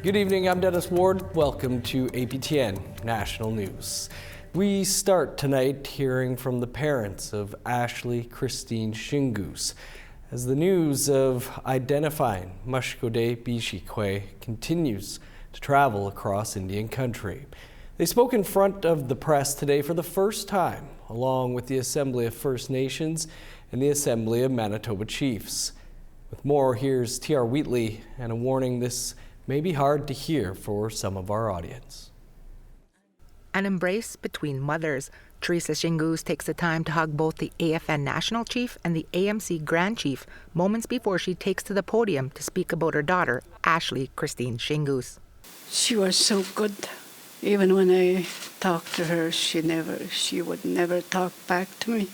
Good evening, I'm Dennis Ward. Welcome to APTN National News. We start tonight hearing from the parents of Ashlee Shingoose as the news of identifying Mashkode Bizhiki'ikwe continues to travel across Indian country. They spoke in front of the press today for the first time, along with the Assembly of First Nations and the Assembly of Manitoba Chiefs. With more, here's T.R. Wheatley and a warning this may be hard to hear for some of our audience. An embrace between mothers. Ashlee Shingoose takes the time to hug both the APTN National Chief and the AMC Grand Chief moments before she takes to the podium to speak about her daughter, Ashlee Shingoose. She was so good. Even when I talked to her, she would never talk back to me.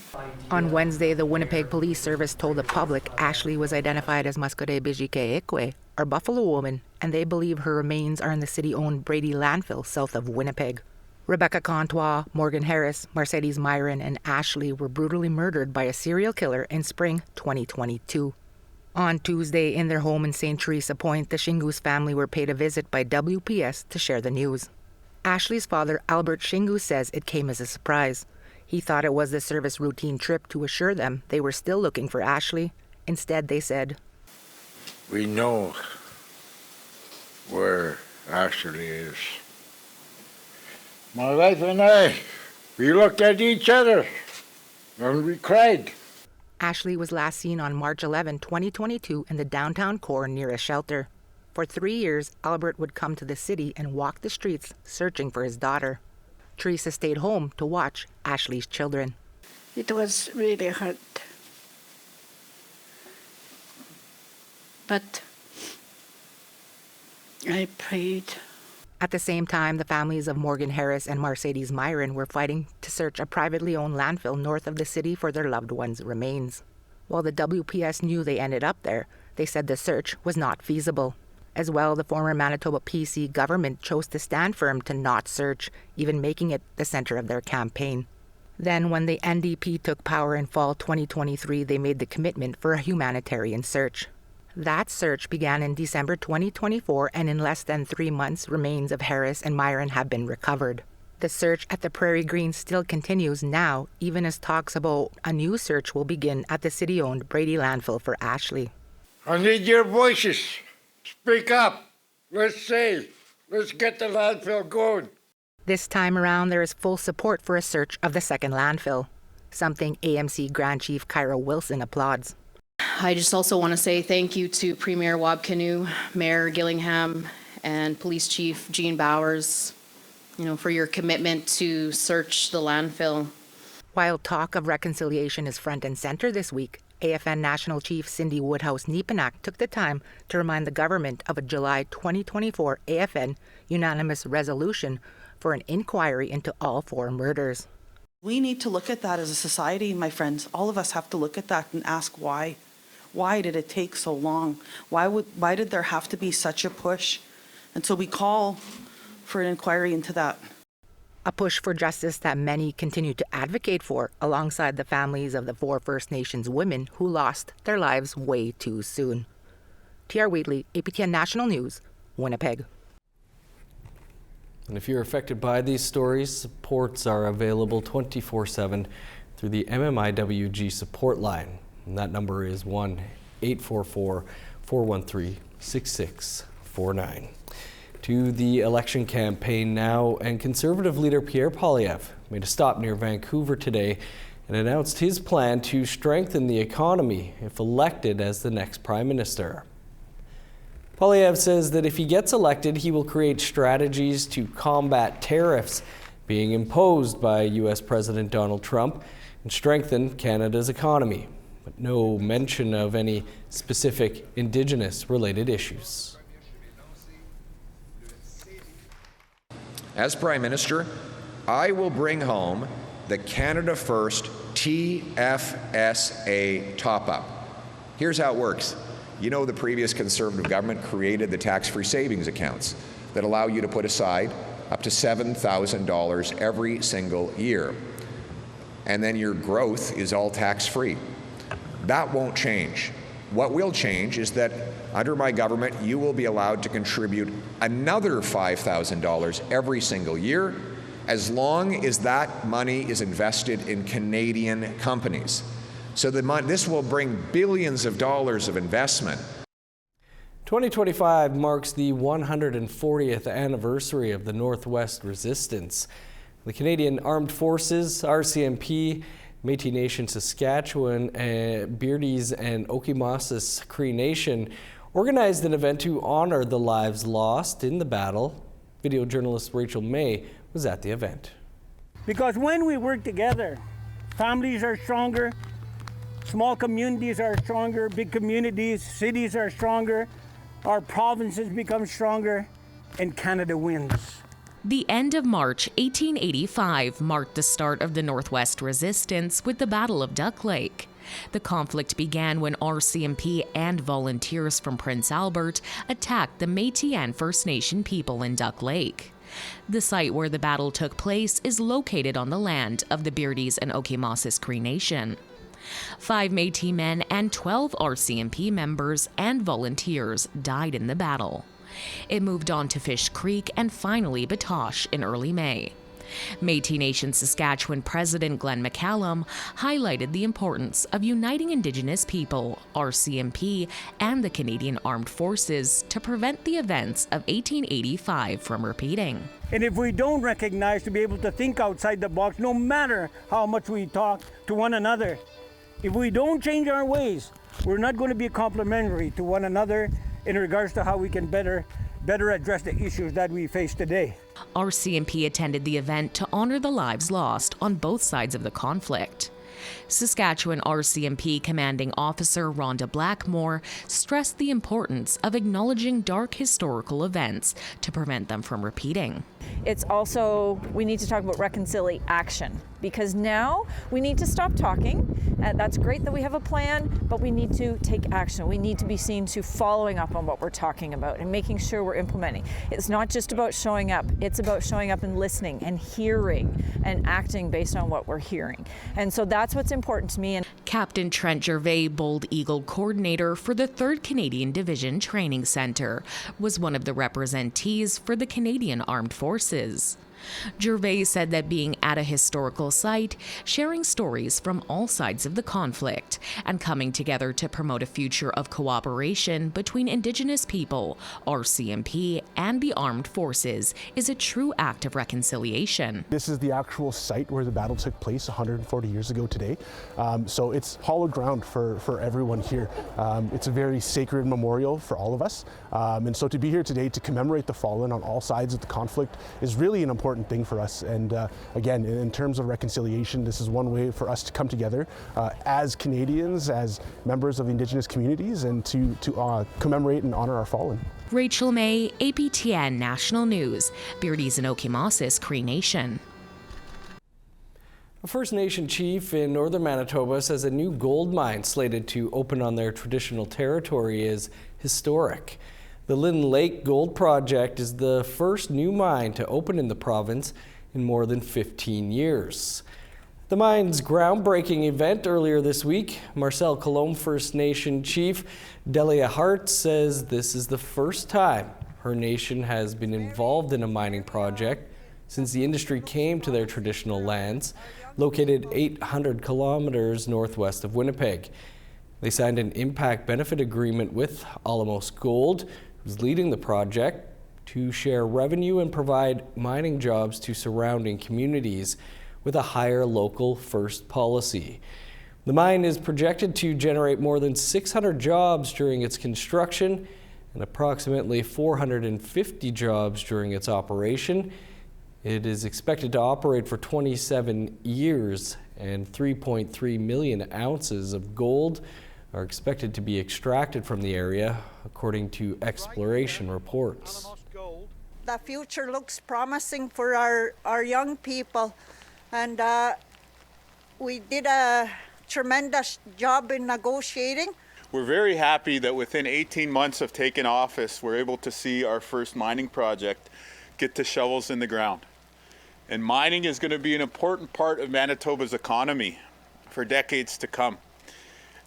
On Wednesday, the Winnipeg Police Service told the public Ashlee was identified as Mashkode Bizhiki'ikwe, or Buffalo Woman, and they believe her remains are in the city-owned Brady landfill south of Winnipeg. Rebecca Comtois, Morgan Harris, Mercedes Myron, and Ashlee were brutally murdered by a serial killer in spring 2022. On Tuesday, in their home in St. Teresa Point, the Shingus family were paid a visit by WPS to share the news. Ashlee's father, Albert Shingoose, says it came as a surprise. He thought it was the service routine trip to assure them they were still looking for Ashlee. Instead, they said, "We know where Ashlee is. My wife and I, we looked at each other and we cried." Ashlee was last seen on March 11, 2022 in the downtown core near a shelter. For 3 years, Albert would come to the city and walk the streets searching for his daughter. Teresa stayed home to watch Ashlee's children. It was really hard. But I prayed. At the same time, the families of Morgan Harris and Mercedes Myron were fighting to search a privately owned landfill north of the city for their loved ones' remains. While the WPS knew they ended up there, they said the search was not feasible. As well, the former Manitoba PC government chose to stand firm to not search, even making it the center of their campaign. Then, when the NDP took power in fall 2023, they made the commitment for a humanitarian search. That search began in December 2024, and in less than 3 months, remains of Harris and Myron have been recovered. The search at the Prairie Green still continues now, even as talks about a new search will begin at the city-owned Brady landfill for Ashlee. I need your voices. Speak up. Let's get the landfill going. This time around, there is full support for a search of the second landfill, something AMC Grand Chief Kyra Wilson applauds. I just also want to say thank you to Premier Wabkanu, Mayor Gillingham, and Police Chief Jean Bowers, for your commitment to search the landfill. While talk of reconciliation is front and center this week, APTN National Chief Cindy Woodhouse-Nepanak took the time to remind the government of a July 2024 APTN unanimous resolution for an inquiry into all 4 murders. We need to look at that as a society, my friends. All of us have to look at that and ask why. Why did it take so long? Why did there have to be such a push? And so we call for an inquiry into that. A push for justice that many continue to advocate for, alongside the families of the 4 First Nations women who lost their lives way too soon. T.R. Wheatley, APTN National News, Winnipeg. And if you're affected by these stories, supports are available 24/7 through the MMIWG support line. And that number is 1-844-413-6649. To the election campaign now, and Conservative leader Pierre Poilievre made a stop near Vancouver today and announced his plan to strengthen the economy if elected as the next Prime Minister. Poilievre says that if he gets elected, he will create strategies to combat tariffs being imposed by U.S. President Donald Trump and strengthen Canada's economy, but no mention of any specific Indigenous-related issues. As Prime Minister, I will bring home the Canada First TFSA top-up. Here's how it works. The previous Conservative government created the tax-free savings accounts that allow you to put aside up to $7,000 every single year. And then your growth is all tax-free. That won't change. What will change is that Under my government, you will be allowed to contribute another $5,000 every single year, as long as that money is invested in Canadian companies. So this will bring billions of dollars of investment. 2025 marks the 140th anniversary of the Northwest Resistance. The Canadian Armed Forces, RCMP, Métis Nation Saskatchewan, Beardies and Okimausis Cree Nation organized an event to honor the lives lost in the battle. Video journalist Rachel May was at the event. Because when we work together, families are stronger, small communities are stronger, big communities, cities are stronger, our provinces become stronger, and Canada wins. The end of March 1885 marked the start of the Northwest Resistance with the Battle of Duck Lake. The conflict began when RCMP and volunteers from Prince Albert attacked the Métis First Nation people in Duck Lake. The site where the battle took place is located on the land of the Beardies and Okimausis Cree Nation. 5 Métis men and 12 RCMP members and volunteers died in the battle. It moved on to Fish Creek and finally Batoche in early May. Métis Nation Saskatchewan President Glenn McCallum highlighted the importance of uniting Indigenous people, RCMP, and the Canadian Armed Forces to prevent the events of 1885 from repeating. And if we don't recognize to be able to think outside the box, no matter how much we talk to one another, if we don't change our ways, we're not going to be complementary to one another in regards to how we can better address the issues that we face today. RCMP attended the event to honor the lives lost on both sides of the conflict. Saskatchewan RCMP Commanding Officer Rhonda Blackmore stressed the importance of acknowledging dark historical events to prevent them from repeating. It's also, we need to talk about reconciliation, because now we need to stop talking. That's great that we have a plan, but we need to take action. We need to be seen to following up on what we're talking about and making sure we're implementing. It's not just about showing up, it's about showing up and listening and hearing and acting based on what we're hearing. And so that's what's important to me. And Captain Trent Gervais, Bold Eagle Coordinator for the 3rd Canadian Division Training Centre, was one of the representees for the Canadian Armed Forces. Gervais said that being at a historical site, sharing stories from all sides of the conflict, and coming together to promote a future of cooperation between Indigenous people, RCMP, and the armed forces is a true act of reconciliation. This is the actual site where the battle took place 140 years ago today. So it's hallowed ground for everyone here. It's a very sacred memorial for all of us. And so to be here today to commemorate the fallen on all sides of the conflict is really an important thing for us. And again, in terms of reconciliation, this is one way for us to come together as Canadians, as members of Indigenous communities, and to commemorate and honor our fallen. Rachel May, APTN National News, Beardies and Okimausis Cree Nation. A First Nation chief in northern Manitoba says a new gold mine slated to open on their traditional territory is historic. The Lynn Lake Gold Project is the first new mine to open in the province in more than 15 years. The mine's groundbreaking event earlier this week, Marcel Colombe First Nation Chief Delia Hart says this is the first time her nation has been involved in a mining project since the industry came to their traditional lands, located 800 kilometers northwest of Winnipeg. They signed an impact benefit agreement with Alamos Gold, who's leading the project, to share revenue and provide mining jobs to surrounding communities with a higher local first policy. The mine is projected to generate more than 600 jobs during its construction and approximately 450 jobs during its operation. It is expected to operate for 27 years, and 3.3 million ounces of gold are expected to be extracted from the area, according to exploration reports. The future looks promising for our young people, and we did a tremendous job in negotiating. We're very happy that within 18 months of taking office, we're able to see our first mining project get the shovels in the ground. And mining is going to be an important part of Manitoba's economy for decades to come.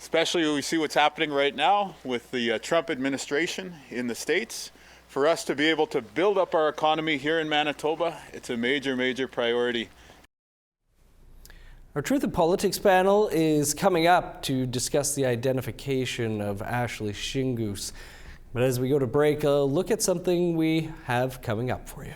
especially when we see what's happening right now with the Trump administration in the States. For us to be able to build up our economy here in Manitoba, it's a major, major priority. Our Truth in Politics panel is coming up to discuss the identification of Ashlee Shingoose. But as we go to break, a look at something we have coming up for you.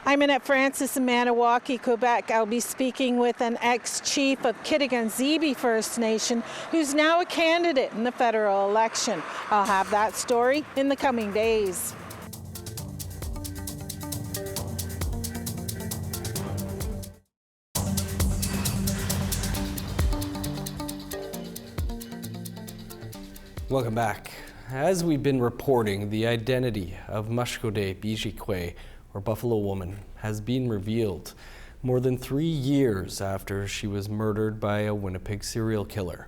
I'm Annette Francis in Maniwaki, Quebec. I'll be speaking with an ex-chief of Kitigan-Zibi First Nation who's now a candidate in the federal election. I'll have that story in the coming days. Welcome back. As we've been reporting, the identity of Mashkode Bizhiki'ikwe, or Buffalo Woman, has been revealed more than 3 years after she was murdered by a Winnipeg serial killer.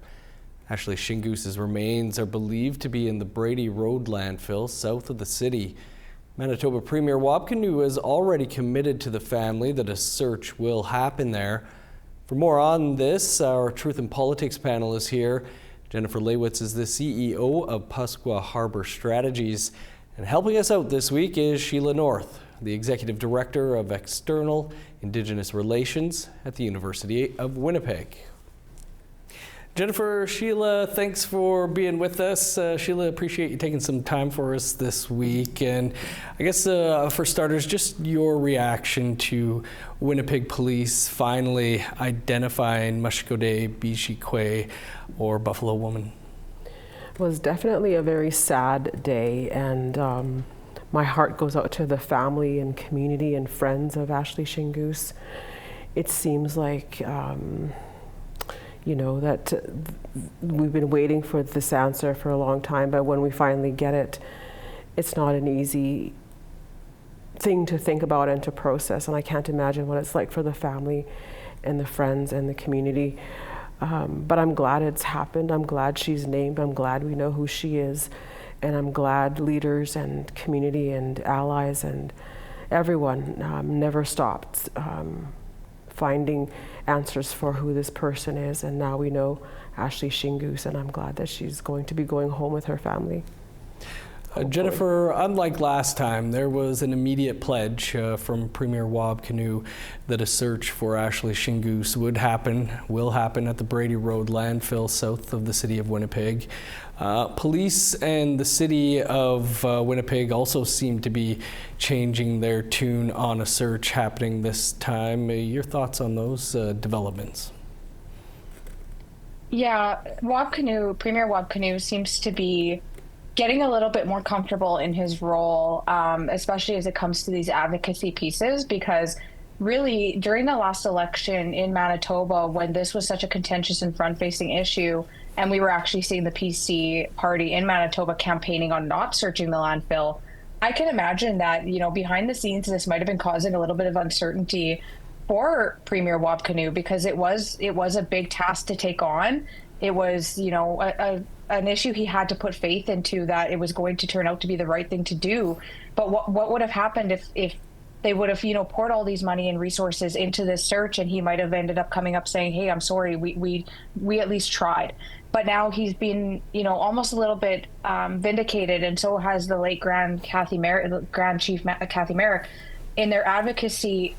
Ashlee Shingoose's remains are believed to be in the Brady Road landfill south of the city. Manitoba Premier Wab Kinew has already committed to the family that a search will happen there. For more on this, our Truth in Politics panel is here. Jennifer Leywitz is the CEO of Pasqua Harbor Strategies. And helping us out this week is Sheila North, the Executive Director of External Indigenous Relations at the University of Winnipeg. Jennifer, Sheila, thanks for being with us. Sheila, appreciate you taking some time for us this week. And I guess for starters, just your reaction to Winnipeg police finally identifying Mashkode Bizhiki'ikwe, or Buffalo Woman. It was definitely a very sad day, and my heart goes out to the family and community and friends of Ashlee Shingoose. It seems like you know, that we've been waiting for this answer for a long time, but when we finally get it, it's not an easy thing to think about and to process, and I can't imagine what it's like for the family and the friends and the community. But I'm glad it's happened. I'm glad she's named. I'm glad we know who she is, and I'm glad leaders and community and allies and everyone never stopped finding answers for who this person is, and now we know Ashlee Shingoose, and I'm glad that she's going to be going home with her family. Jennifer, unlike last time, there was an immediate pledge from Premier Wab Kinew that a search for Ashlee Shingoose will happen at the Brady Road landfill south of the city of Winnipeg. Police and the city of Winnipeg also seem to be changing their tune on a search happening this time. Your thoughts on those developments? Yeah, Premier Wab Kinew seems to be getting a little bit more comfortable in his role, especially as it comes to these advocacy pieces, because really during the last election in Manitoba, when this was such a contentious and front-facing issue, and we were actually seeing the PC party in Manitoba campaigning on not searching the landfill, I can imagine that, you know, behind the scenes, this might have been causing a little bit of uncertainty for Premier Wab Kinew, because it was a big task to take on. It was, you know, an issue he had to put faith into, that it was going to turn out to be the right thing to do. But what would have happened if they would have, you know, poured all these money and resources into this search, and he might have ended up coming up saying, hey, I'm sorry, we at least tried. But now he's been, you know, almost a little bit vindicated, and so has the late Grand Chief Kathy Merrick, in their advocacy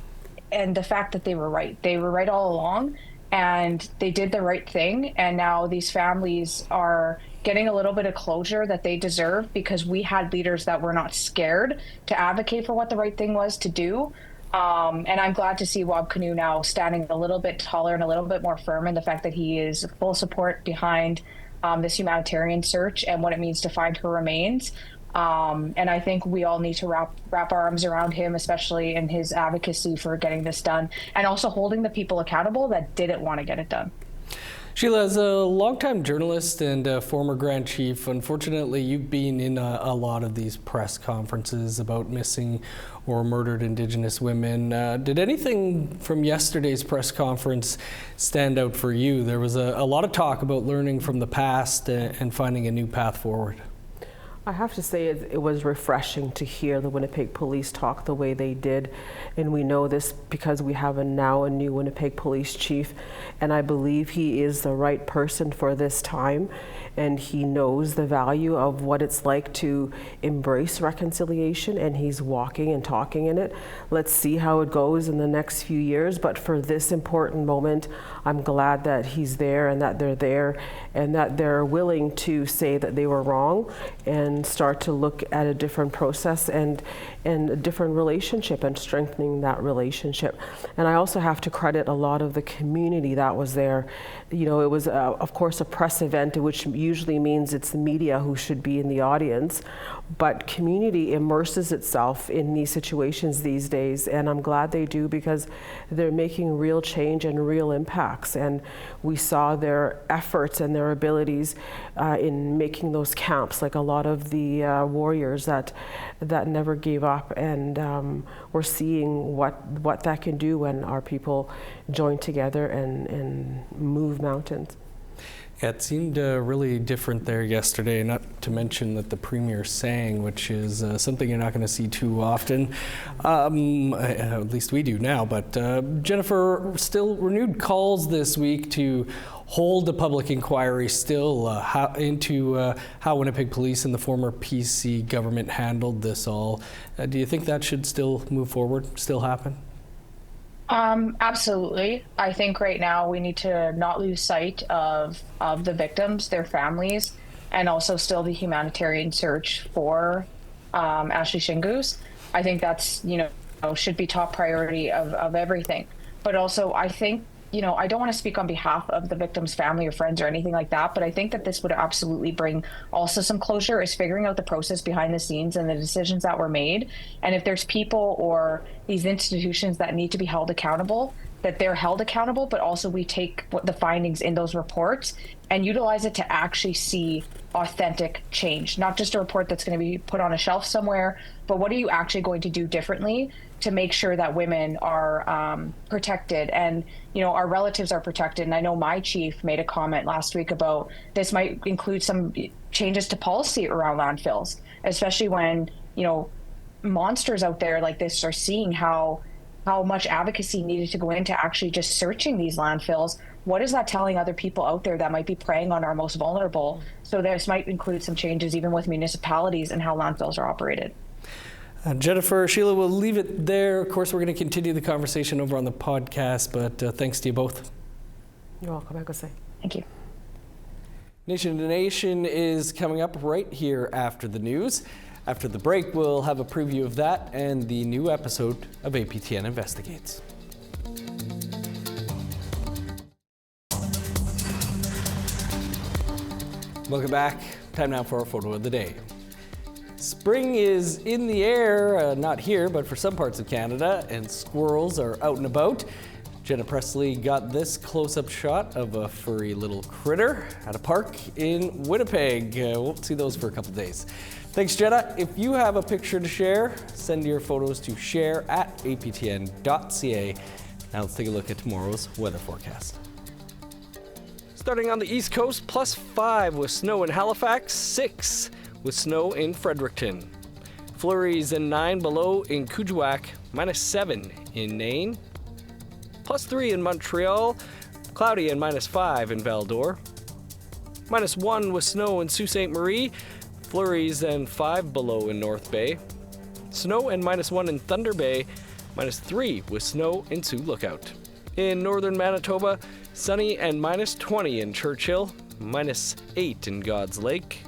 and the fact that they were right. They were right all along, and they did the right thing. And now these families are getting a little bit of closure that they deserve, because we had leaders that were not scared to advocate for what the right thing was to do. And I'm glad to see Wab Kinew now standing a little bit taller and a little bit more firm in the fact that he is full support behind this humanitarian search and what it means to find her remains. And I think we all need to wrap our arms around him, especially in his advocacy for getting this done, and also holding the people accountable that didn't want to get it done. Sheila, as a longtime journalist and former Grand Chief, unfortunately, you've been in a lot of these press conferences about missing or murdered Indigenous women. Did anything from yesterday's press conference stand out for you? There was a lot of talk about learning from the past and finding a new path forward. I have to say it was refreshing to hear the Winnipeg Police talk the way they did. And we know this because we have now a new Winnipeg Police Chief, and I believe he is the right person for this time, and he knows the value of what it's like to embrace reconciliation, and he's walking and talking in it. Let's see how it goes in the next few years, but for this important moment, I'm glad that he's there and that they're there and that they're willing to say that they were wrong and start to look at a different process and a different relationship and strengthening that relationship. And I also have to credit a lot of the community that was there. You know, it was of course a press event, which usually means it's the media who should be in the audience, but community immerses itself in these situations these days, and I'm glad they do because they're making real change and real impacts. And we saw their efforts and their abilities in making those camps, like a lot of the warriors that never gave up, and we're seeing what that can do when our people join together and move mountains. Yeah, it seemed really different there yesterday, not to mention that the Premier sang, which is something you're not going to see too often. At least we do now. But Jennifer, still renewed calls this week to hold a public inquiry still into how Winnipeg Police and the former PC government handled this all. Do you think that should still move forward, still happen? Absolutely. I think right now we need to not lose sight of the victims, their families, and also still the humanitarian search for Ashlee Shingoose. I think that's, should be top priority of everything. But also I think, I don't want to speak on behalf of the victim's family or friends or anything like that, but I think that this would absolutely bring also some closure, is figuring out the process behind the scenes and the decisions that were made. And if there's people or these institutions that need to be held accountable, that they're held accountable, but also we take the findings in those reports and utilize it to actually see authentic change, not just a report that's going to be put on a shelf somewhere, but what are you actually going to do differently to make sure that women are protected and, our relatives are protected. And I know my chief made a comment last week about this might include some changes to policy around landfills, especially when, monsters out there like this are seeing how much advocacy needed to go into actually just searching these landfills. What is that telling other people out there that might be preying on our most vulnerable? So this might include some changes even with municipalities and how landfills are operated. Jennifer, Sheila, we'll leave it there. Of course, we're going to continue the conversation over on the podcast, but thanks to you both. You're welcome. I go say. Thank you. Nation to Nation is coming up right here after the news. After the break, we'll have a preview of that and the new episode of APTN Investigates. Welcome back. Time now for our photo of the day. Spring is in the air, not here, but for some parts of Canada, and squirrels are out and about. Jenna Presley got this close-up shot of a furry little critter at a park in Winnipeg. Won't see those for a couple days. Thanks, Jenna. If you have a picture to share, send your photos to share@aptn.ca. Now let's take a look at tomorrow's weather forecast. Starting on the East Coast, +5 with snow in Halifax, 6 with snow in Fredericton. Flurries and 9 below in Kuujjuaq, -7 in Nain. +3 in Montreal, cloudy and -5 in Val-d'Or. -1 with snow in Sault Ste. Marie, flurries and 5 below in North Bay. Snow and -1 in Thunder Bay, -3 with snow in Sioux Lookout. In northern Manitoba, sunny and -20 in Churchill, -8 in God's Lake.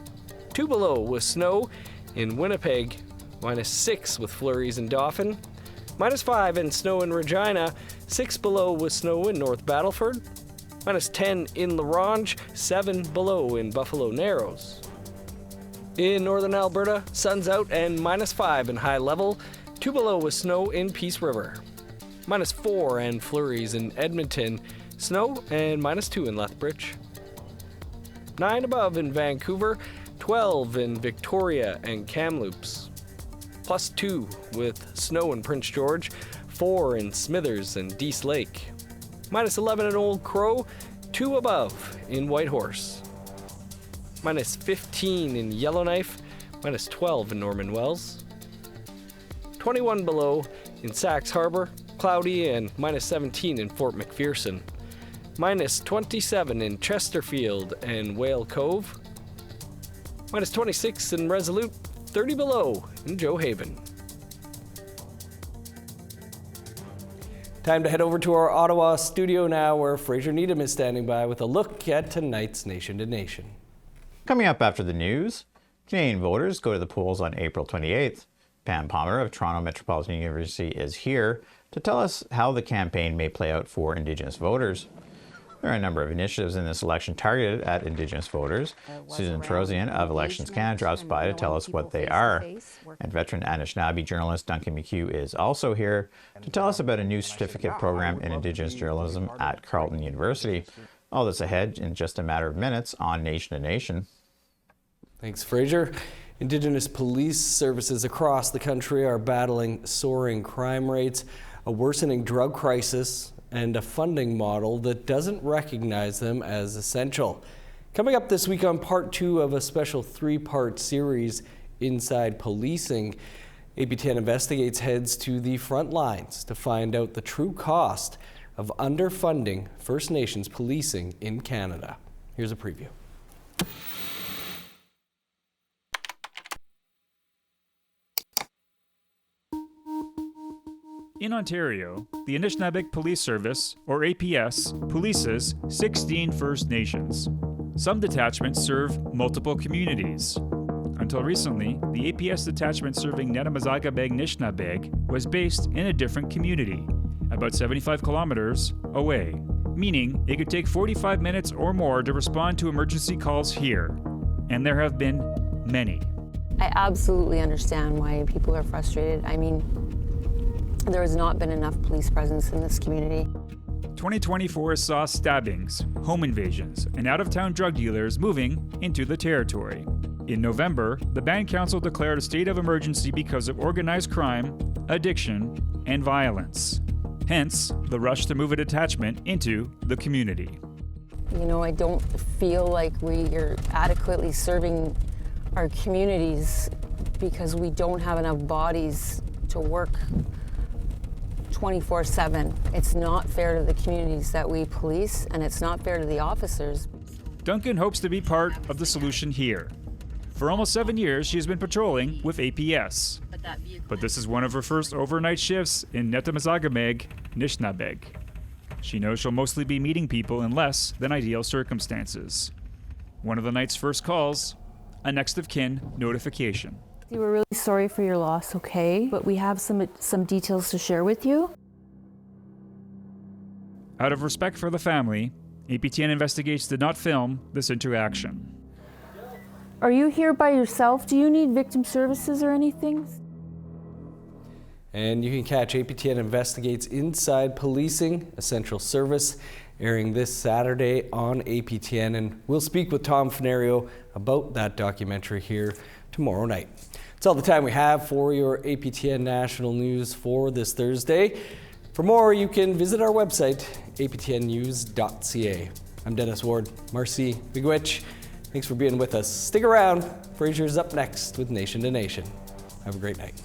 2 below with snow in Winnipeg, -6 with flurries in Dauphin. -5 in snow in Regina, 6 below with snow in North Battleford. -10 in La Ronge, 7 below in Buffalo Narrows. In northern Alberta, sun's out and -5 in High Level, 2 below with snow in Peace River. -4 and flurries in Edmonton, snow and -2 in Lethbridge. 9 above in Vancouver, 12 in Victoria and Kamloops. +2 with snow in Prince George, 4 in Smithers and Dease Lake. -11 in Old Crow, 2 above in Whitehorse. -15 in Yellowknife, minus 12 in Norman Wells. 21 below in Sax Harbor, cloudy, and minus 17 in Fort McPherson. Minus 27 in Chesterfield and Whale Cove. Minus 26 in Resolute, 30 below in Joe Haven. Time to head over to our Ottawa studio now, where Fraser Needham is standing by with a look at tonight's Nation to Nation. Coming up after the news, Canadian voters go to the polls on April 28th. Pam Palmer of Toronto Metropolitan University is here to tell us how the campaign may play out for Indigenous voters. There are a number of initiatives in this election targeted at Indigenous voters. Susan Trozian of Elections Canada drops by to tell us what they are. And veteran Anishinaabe journalist Duncan McHugh is also here to tell us about a new certificate program in Indigenous journalism at Carleton University. All this ahead in just a matter of minutes on Nation to Nation. Thanks, Fraser. Indigenous police services across the country are battling soaring crime rates, a worsening drug crisis, and a funding model that doesn't recognize them as essential. Coming up this week on part 2 of a special 3-part series, Inside Policing, APTN Investigates heads to the front lines to find out the true cost of underfunding First Nations policing in Canada. Here's a preview. In Ontario, the Anishinaabe Police Service, or APS, polices 16 First Nations. Some detachments serve multiple communities. Until recently, the APS detachment serving Netamazaga-Beg Nishnabeg was based in a different community, about 75 kilometers away, meaning it could take 45 minutes or more to respond to emergency calls here. And there have been many. I absolutely understand why people are frustrated. I mean, there has not been enough police presence in this community. 2024 saw stabbings, home invasions, and out-of-town drug dealers moving into the territory. In November, the Band Council declared a state of emergency because of organized crime, addiction, and violence. Hence, the rush to move a detachment into the community. You know, I don't feel like we are adequately serving our communities because we don't have enough bodies to work 24/7. It's not fair to the communities that we police, and it's not fair to the officers. Duncan hopes to be part of the solution here. For almost 7 years, she has been patrolling with APS. But this is one of her first overnight shifts in Netamazaga-Meg Nishnabeg. She knows she'll mostly be meeting people in less than ideal circumstances. One of the night's first calls, a next of kin notification. We're really sorry for your loss, okay? But we have some details to share with you. Out of respect for the family, APTN Investigates did not film this interaction. Are you here by yourself? Do you need victim services or anything? And you can catch APTN Investigates Inside Policing, Essential Service, airing this Saturday on APTN. And we'll speak with Tom Fenario about that documentary here tomorrow night. That's all the time we have for your APTN National News for this Thursday. For more, you can visit our website, aptnnews.ca. I'm Dennis Ward. Marcy Bigwitch, thanks for being with us. Stick around. Fraser's up next with Nation to Nation. Have a great night.